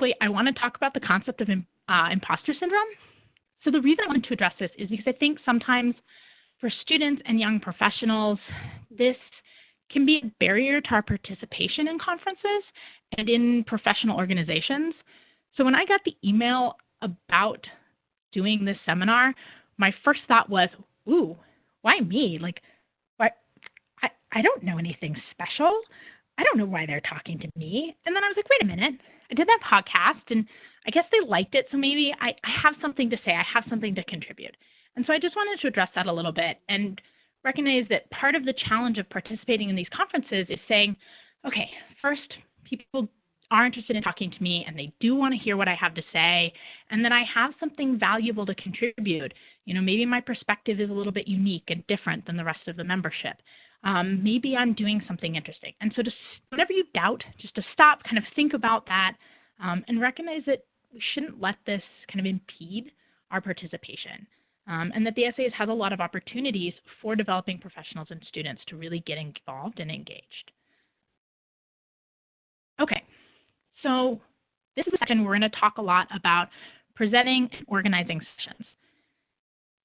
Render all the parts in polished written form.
quickly, I want to talk about the concept of imposter syndrome. So the reason I wanted to address this is because I think sometimes for students and young professionals, this can be a barrier to our participation in conferences and in professional organizations. So when I got the email about doing this seminar, my first thought was, ooh, why me? Like, why? I don't know anything special. I don't know why they're talking to me. And then I was like, wait a minute. I did that podcast, and I guess they liked it, so maybe I have something to say. I have something to contribute. And so I just wanted to address that a little bit and recognize that part of the challenge of participating in these conferences is saying, okay, first, people are interested in talking to me, and they do want to hear what I have to say, and that I have something valuable to contribute. You know, maybe my perspective is a little bit unique and different than the rest of the membership. Maybe I'm doing something interesting. And so just whenever you doubt, just to stop, kind of think about that, and recognize that we shouldn't let this kind of impede our participation, and that the SAAs has a lot of opportunities for developing professionals and students to really get involved and engaged. Okay, so this is a section we're going to talk a lot about presenting and organizing sessions.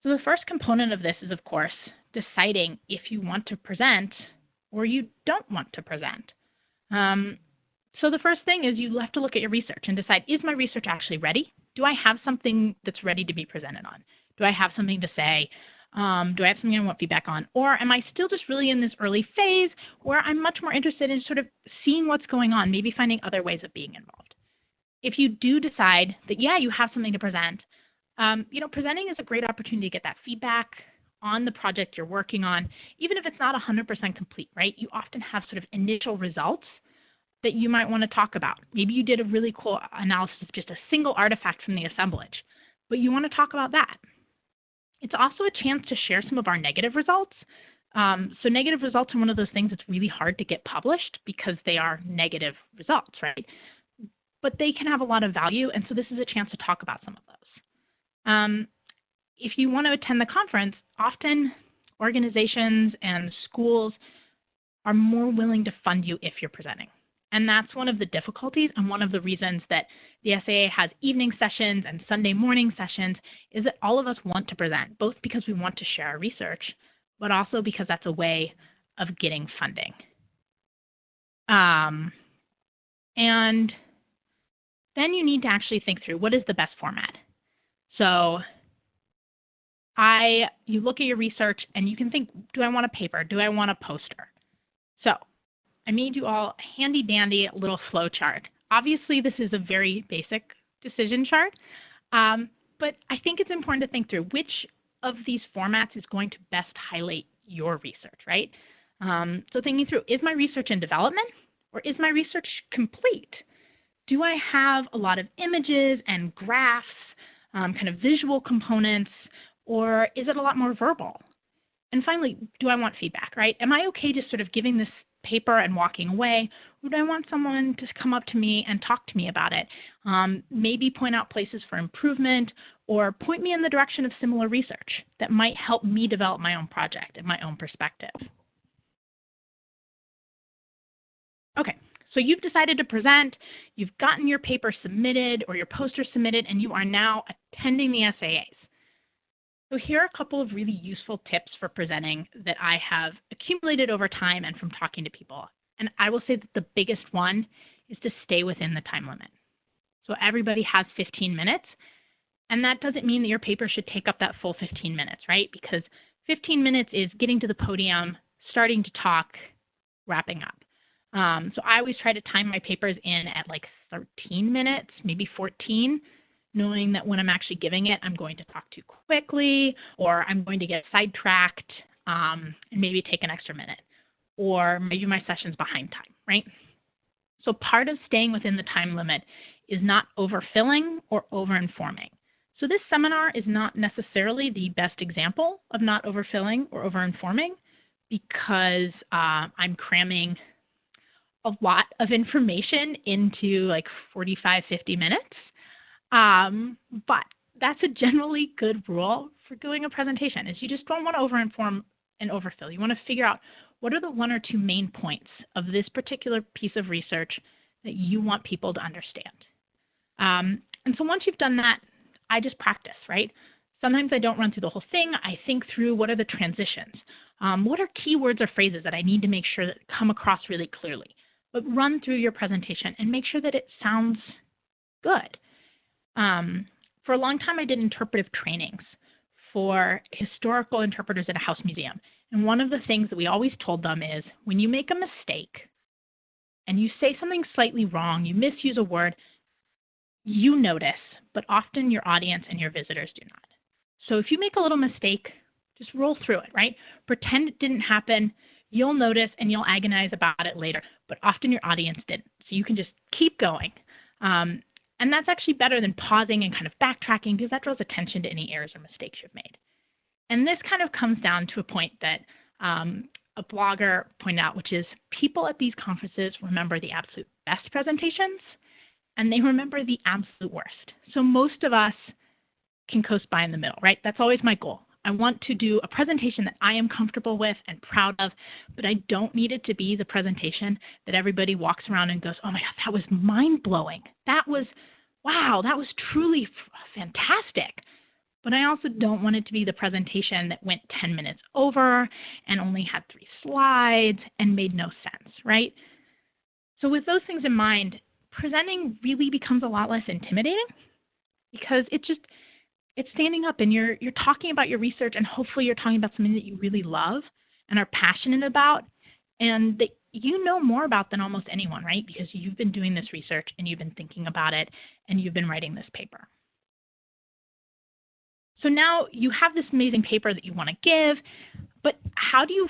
So the first component of this is, of course, deciding if you want to present or you don't want to present. So the first thing is you have to look at your research and decide, is my research actually ready? Do I have something that's ready to be presented on? Do I have something to say? Do I have something I want feedback on? Or am I still just really in this early phase where I'm much more interested in sort of seeing what's going on, maybe finding other ways of being involved? If you do decide that, yeah, you have something to present, you know, presenting is a great opportunity to get that feedback on the project you're working on, even if it's not 100% complete, right? You often have sort of initial results that you might want to talk about. Maybe you did a really cool analysis of just a single artifact from the assemblage, but you want to talk about that. It's also a chance to share some of our negative results. So negative results are one of those things that's really hard to get published because they are negative results, right? But they can have a lot of value, and so this is a chance to talk about some of those. If you want to attend the conference, often organizations and schools are more willing to fund you if you're presenting. And that's one of the difficulties and one of the reasons that the SAA has evening sessions and Sunday morning sessions is that all of us want to present, both because we want to share our research, but also because that's a way of getting funding. And then you need to actually think through, what is the best format? So you look at your research and you can think, do I want a paper? Do I want a poster? So I made you all a handy dandy little flow chart. Obviously, this is a very basic decision chart, but I think it's important to think through which of these formats is going to best highlight your research, right? So thinking through, is my research in development or is my research complete? Do I have a lot of images and graphs, kind of visual components, or is it a lot more verbal? And finally, do I want feedback, right? Am I okay just sort of giving this paper and walking away, or do I want someone to come up to me and talk to me about it? Maybe point out places for improvement, or point me in the direction of similar research that might help me develop my own project and my own perspective. Okay, so you've decided to present, you've gotten your paper submitted or your poster submitted, and you are now attending the SAAs. So here are a couple of really useful tips for presenting that I have accumulated over time and from talking to people. And I will say that the biggest one is to stay within the time limit. So everybody has 15 minutes, and that doesn't mean that your paper should take up that full 15 minutes, right? Because 15 minutes is getting to the podium, starting to talk, wrapping up. So I always try to time my papers in at like 13 minutes, maybe 14, knowing that when I'm actually giving it, I'm going to talk too quickly, or I'm going to get sidetracked and maybe take an extra minute, or maybe my session's behind time, right? So part of staying within the time limit is not overfilling or overinforming. So this seminar is not necessarily the best example of not overfilling or overinforming because I'm cramming a lot of information into like 45, 50 minutes. But that's a generally good rule for doing a presentation, is you just don't want to overinform and overfill. You want to figure out what are the one or two main points of this particular piece of research that you want people to understand. And so once you've done that, I just practice, right? Sometimes I don't run through the whole thing. I think through what are the transitions? What are keywords or phrases that I need to make sure that come across really clearly? But run through your presentation and make sure that it sounds good. For a long time, I did interpretive trainings for historical interpreters at a house museum. And one of the things that we always told them is when you make a mistake and you say something slightly wrong, you misuse a word, you notice, but often your audience and your visitors do not. So if you make a little mistake, just roll through it, right? Pretend it didn't happen. You'll notice and you'll agonize about it later, but often your audience didn't. So you can just keep going. And that's actually better than pausing and kind of backtracking because that draws attention to any errors or mistakes you've made. And this kind of comes down to a point that a blogger pointed out, which is people at these conferences remember the absolute best presentations and they remember the absolute worst. So most of us can coast by in the middle, right? That's always my goal. I want to do a presentation that I am comfortable with and proud of, but I don't need it to be the presentation that everybody walks around and goes, oh my God, that was mind-blowing. That was, wow, that was truly fantastic. But I also don't want it to be the presentation that went 10 minutes over and only had 3 slides and made no sense, right? So with those things in mind, presenting really becomes a lot less intimidating because it's standing up and you're talking about your research and hopefully you're talking about something that you really love and are passionate about and that you know more about than almost anyone, right? Because you've been doing this research and you've been thinking about it and you've been writing this paper. So now you have this amazing paper that you want to give, but how do you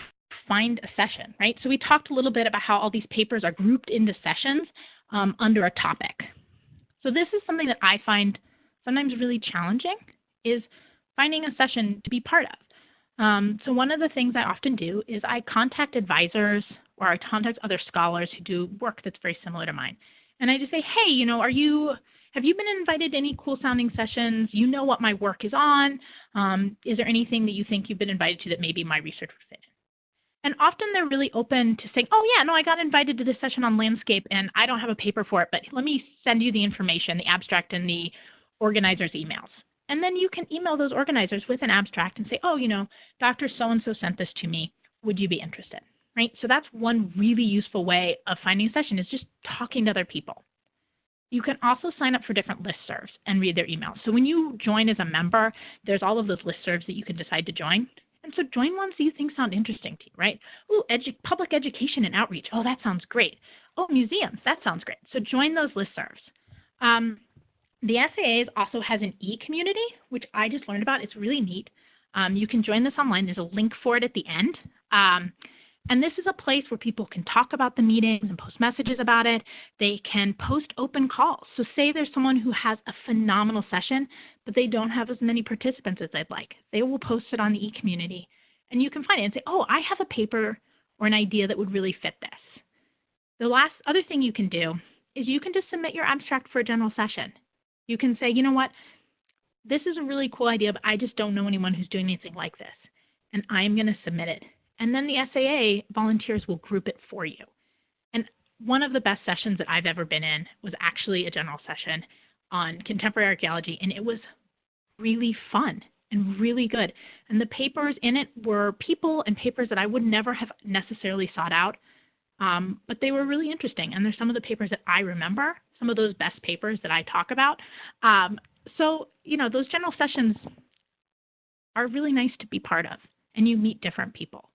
find a session, right? So we talked a little bit about how all these papers are grouped into sessions under a topic. So this is something that I find sometimes really challenging is finding a session to be part of. So one of the things I often do is I contact advisors or I contact other scholars who do work that's very similar to mine. And I just say, hey, have you been invited to any cool sounding sessions? You know what my work is on. Is there anything that you think you've been invited to that maybe my research would fit in? And often they're really open to saying, oh yeah, no, I got invited to this session on landscape and I don't have a paper for it, but let me send you the information, the abstract and the organizer's emails. And then you can email those organizers with an abstract and say, oh, Dr. So-and-so sent this to me. Would you be interested? Right? So that's one really useful way of finding a session is just talking to other people. You can also sign up for different listservs and read their emails. So when you join as a member, there's all of those listservs that you can decide to join. And so join ones that you think sound interesting to you, right? Oh, public education and outreach. Oh, that sounds great. Oh, museums. That sounds great. So join those listservs. The SAA also has an e-community, which I just learned about. It's really neat. You can join this online. There's a link for it at the end. And this is a place where people can talk about the meetings and post messages about it. They can post open calls. So say there's someone who has a phenomenal session, but they don't have as many participants as they'd like. They will post it on the e-community. And you can find it and say, oh, I have a paper or an idea that would really fit this. The last other thing you can do is you can just submit your abstract for a general session. You can say, you know what, this is a really cool idea, but I just don't know anyone who's doing anything like this. And I'm going to submit it. And then the SAA volunteers will group it for you. And one of the best sessions that I've ever been in was actually a general session on contemporary archaeology, and it was really fun and really good. And the papers in it were people and papers that I would never have necessarily sought out, but they were really interesting. And they're some of the papers that I remember, some of those best papers that I talk about. So, those general sessions are really nice to be part of, and you meet different people.